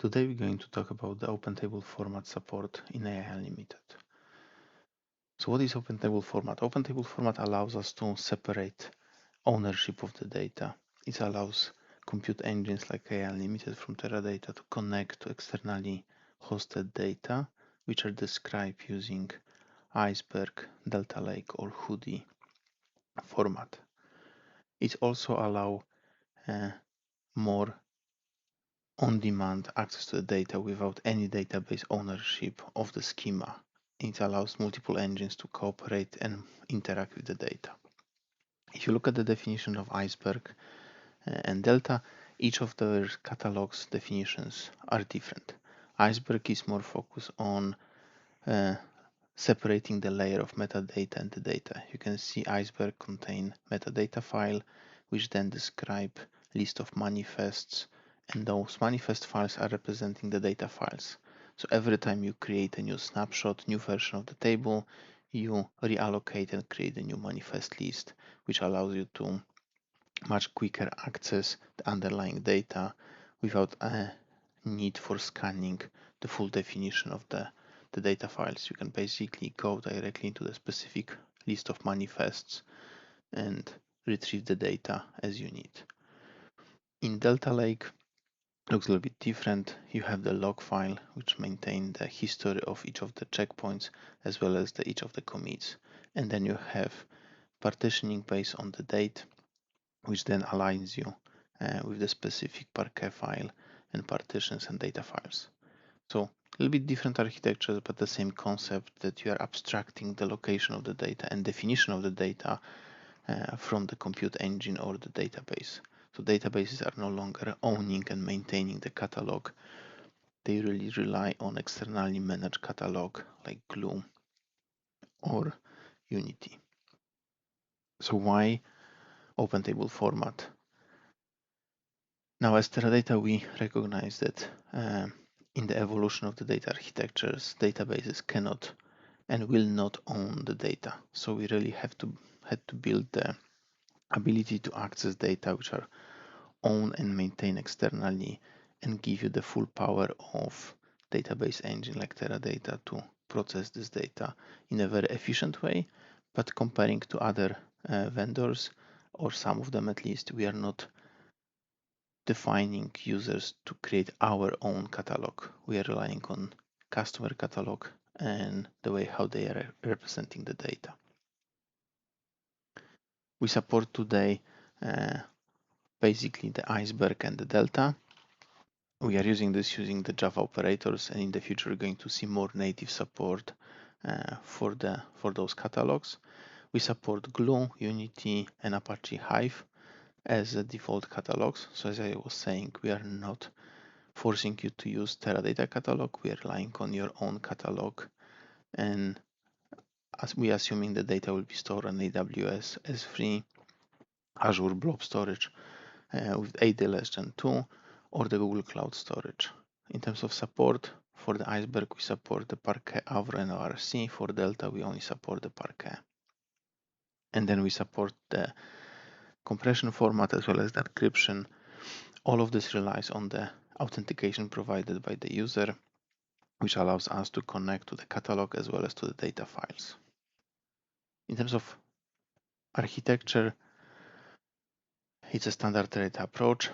Today we're going to talk about the open table format support in AI Unlimited. So what is open table format? Open table format allows us to separate ownership of the data. It allows compute engines like AI Unlimited from Teradata to connect to externally hosted data, which are described using Iceberg, Delta Lake, or Hoodie format. It also allows more on-demand access to the data without any database ownership of the schema. It allows multiple engines to cooperate and interact with the data. If you look at the definition of Iceberg and Delta, each of their catalogs definitions are different. Iceberg is more focused on separating the layer of metadata and the data. You can see Iceberg contain metadata file, which then describe list of manifests, and those manifest files are representing the data files. So every time you create a new snapshot, new version of the table, you reallocate and create a new manifest list, which allows you to much quicker access the underlying data without a need for scanning the full definition of the data files. You can basically go directly into the specific list of manifests and retrieve the data as you need. In Delta Lake, looks a little bit different. You have the log file, which maintains the history of each of the checkpoints as well as each of the commits. And then you have partitioning based on the date, which then aligns you with the specific Parquet file and partitions and data files. So a little bit different architectures, but the same concept that you are abstracting the location of the data and definition of the data from the compute engine or the database. So databases are no longer owning and maintaining the catalog. They really rely on externally managed catalog like Glue or Unity. So why open table format? Now, as Teradata, we recognize that in the evolution of the data architectures, databases cannot and will not own the data. So we really had to build the ability to access data which are owned and maintained externally and give you the full power of database engine like Teradata to process this data in a very efficient way. But comparing to other vendors, or some of them at least, we are not defining users to create our own catalog. We are relying on customer catalog and the way how they are representing the data. We support today basically the Iceberg and the Delta. We are using the Java operators, and in the future we're going to see more native support for those catalogs. We support Glue, Unity, and Apache Hive as a default catalogs. So as I was saying, we are not forcing you to use Teradata catalog. We are relying on your own catalog, and as we assuming the data will be stored on AWS S3, Azure Blob Storage with AD less than 2, or the Google Cloud Storage. In terms of support, for the Iceberg, we support the Parquet, Avro, and ORC. For Delta, we only support the Parquet. And then we support the compression format as well as the encryption. All of this relies on the authentication provided by the user, which allows us to connect to the catalog as well as to the data files. In terms of architecture, it's a standard Teradata approach.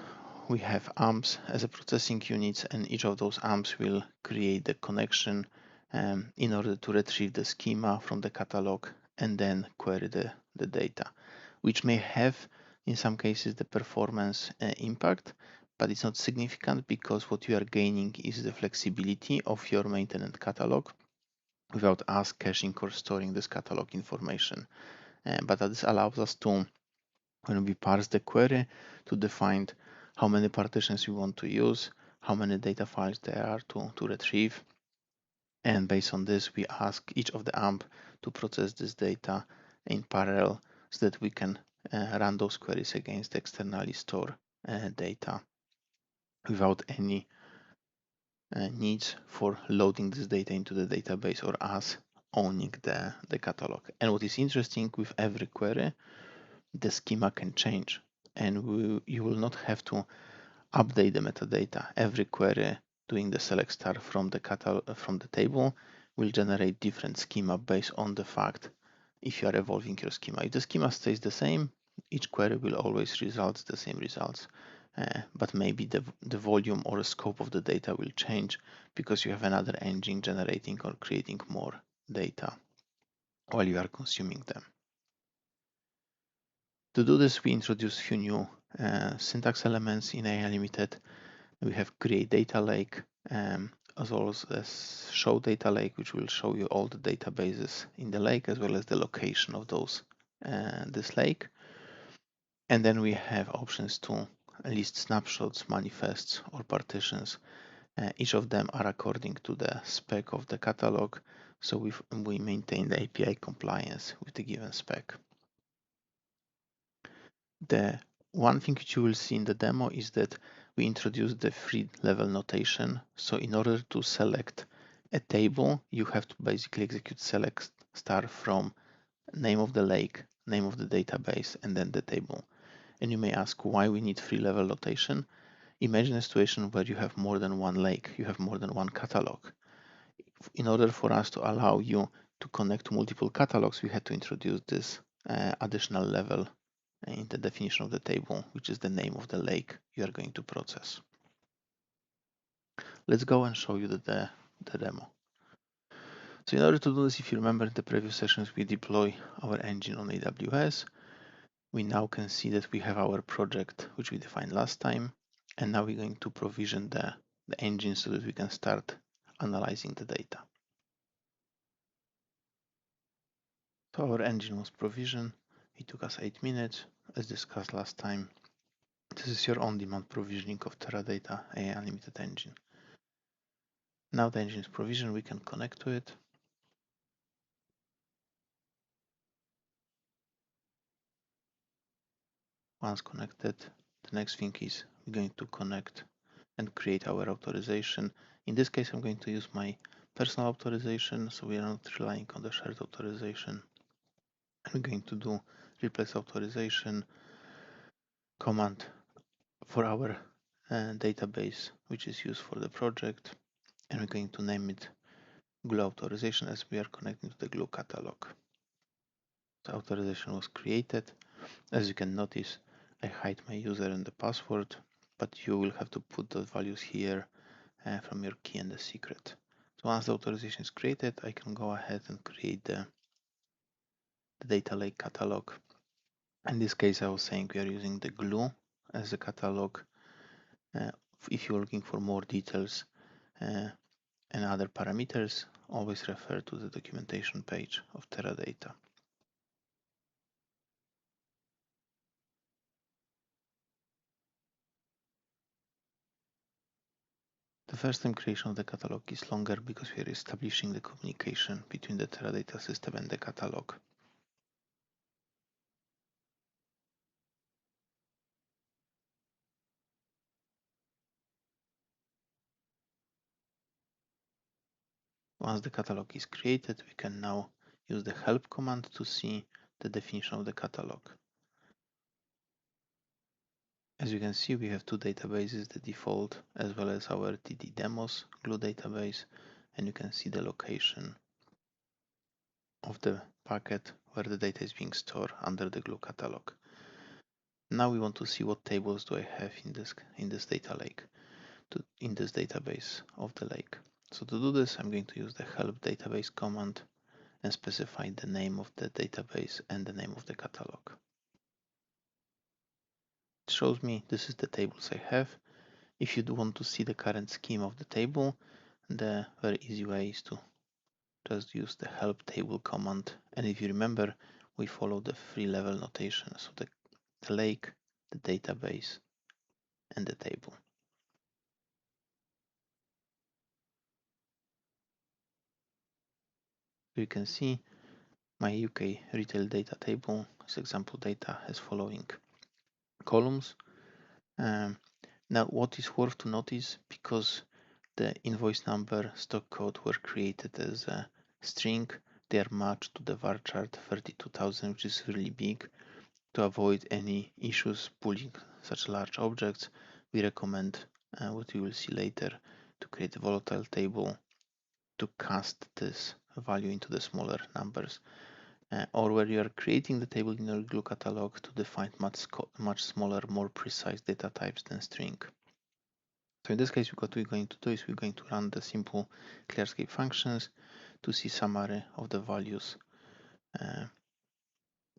We have AMPs as a processing units, and each of those AMPs will create the connection in order to retrieve the schema from the catalog and then query the data, which may have in some cases the performance impact, but it's not significant because what you are gaining is the flexibility of your maintenance catalog without us caching or storing this catalog information. But this allows us to, when we parse the query, to define how many partitions we want to use, how many data files there are to retrieve. And based on this, we ask each of the AMP to process this data in parallel so that we can run those queries against externally stored data without any needs for loading this data into the database or us owning the catalog. And what is interesting, with every query, the schema can change, and you will not have to update the metadata. Every query doing the select star from the table will generate different schema based on the fact if you are evolving your schema. If the schema stays the same, each query will always result the same results. But maybe the volume or the scope of the data will change because you have another engine generating or creating more data while you are consuming them. To do this, we introduce a few new syntax elements in AI Unlimited. We have create data lake, as well as show data lake, which will show you all the databases in the lake as well as the location of those this lake. And then we have options to list snapshots, manifests, or partitions. Each of them are according to the spec of the catalog, so we maintain the API compliance with the given spec. The one thing which you will see in the demo is that we introduced the free level notation. So in order to select a table, you have to basically execute select star from name of the lake, name of the database, and then the table. And you may ask why we need free level notation. Imagine a situation where you have more than one lake, you have more than one catalog. In order for us to allow you to connect to multiple catalogs, we had to introduce this additional level in the definition of the table, which is the name of the lake you are going to process. Let's go and show you the demo. So in order to do this, if you remember in the previous sessions, we deploy our engine on AWS. We now can see that we have our project, which we defined last time. And now we're going to provision the engine so that we can start analyzing the data. So our engine was provisioned. It took us 8 minutes, as discussed last time. This is your on-demand provisioning of Teradata AI Unlimited engine. Now the engine is provisioned, we can connect to it. Once connected, the next thing is we're going to connect and create our authorization. In this case, I'm going to use my personal authorization, so we are not relying on the shared authorization. I'm going to do replace authorization command for our database, which is used for the project, and we're going to name it glue authorization as we are connecting to the glue catalog. The authorization was created. As you can notice, I hide my user and the password, but you will have to put those values here from your key and the secret. So once the authorization is created, I can go ahead and create the data lake catalog. In this case, I was saying we are using the glue as a catalog. If you're looking for more details and other parameters, always refer to the documentation page of Teradata. The first time creation of the catalog is longer because we are establishing the communication between the Teradata system and the catalog. Once the catalog is created, we can now use the help command to see the definition of the catalog. As you can see, we have two databases, the default as well as our TD demos glue database, and you can see the location of the packet where the data is being stored under the glue catalog. Now we want to see what tables do I have in this data lake, in this database of the lake. So to do this, I'm going to use the help database command and specify the name of the database and the name of the catalog. It shows me this is the tables I have. If you do want to see the current scheme of the table, the very easy way is to just use the help table command. And if you remember, we follow the free level notation. So the lake, the database, and the table. So you can see my UK retail data table. This example data has following columns. Now, what is worth to notice, because the invoice number, stock code were created as a string, they are matched to the varchar 32,000, which is really big. To avoid any issues pulling such large objects, we recommend what you will see later, to create a volatile table, to cast this value into the smaller numbers, or where you are creating the table in your glue catalog to define much smaller, more precise data types than string. So in this case, what we're going to do is we're going to run the simple clearscape functions to see summary of the values,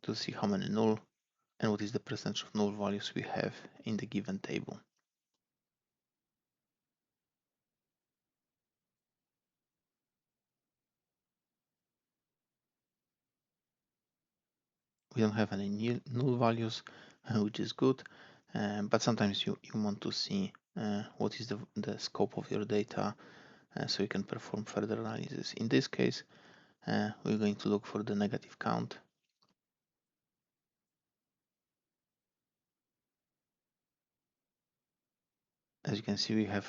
to see how many null and what is the percentage of null values we have in the given table. We don't have any null values, which is good, but sometimes you want to see what is the scope of your data, so you can perform further analysis. In this case, we're going to look for the negative count. As you can see, we have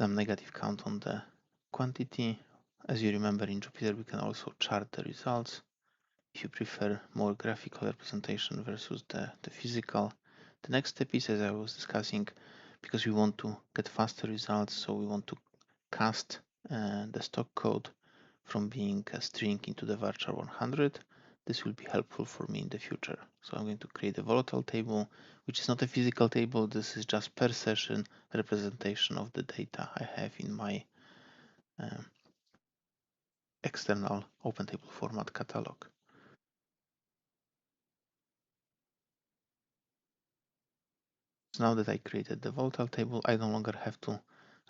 some negative count on the quantity. As you remember, in Jupyter, we can also chart the results if you prefer more graphical representation versus the physical. The next step is, as I was discussing, because we want to get faster results, so we want to cast the stock code from being a string into the varchar 100. This will be helpful for me in the future. So I'm going to create a volatile table, which is not a physical table. This is just per session representation of the data I have in my external open table format catalog. So now that I created the volatile table, I no longer have to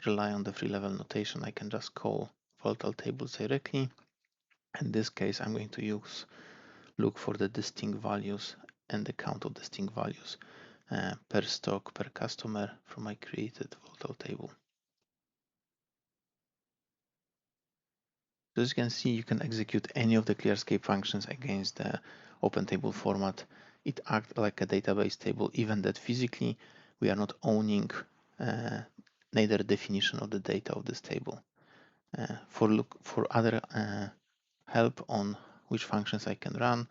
rely on the free level notation. I can just call volatile tables directly. In this case, I'm going to look for the distinct values and the count of distinct values per stock, per customer from my created volatile table. So as you can see, you can execute any of the clearscape functions against the open table format. It acts like a database table, even that physically we are not owning neither definition of the data of this table. For other help on which functions I can run,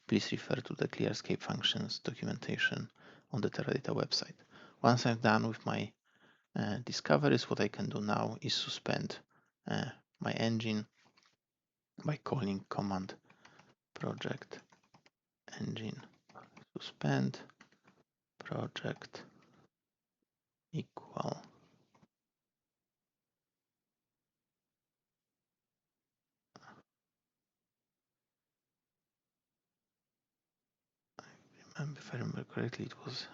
please refer to the clearscape functions documentation on the Teradata website. Once I'm done with my discoveries, what I can do now is suspend my engine by calling command project engine suspend project equal if I remember correctly, it was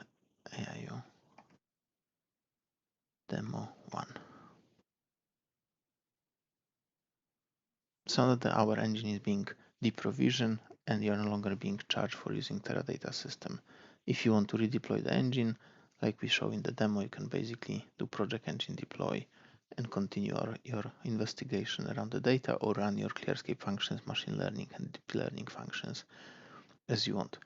AIO demo 1. So that our engine is being deprovisioned and you're no longer being charged for using Teradata system. If you want to redeploy the engine, like we show in the demo, you can basically do project engine deploy and continue your investigation around the data, or run your clearscape functions, machine learning and deep learning functions as you want.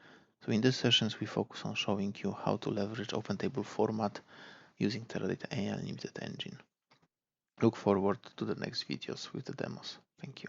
So in these sessions, we focus on showing you how to leverage open table format using Teradata AI Unlimited engine. Look forward to the next videos with the demos. Thank you.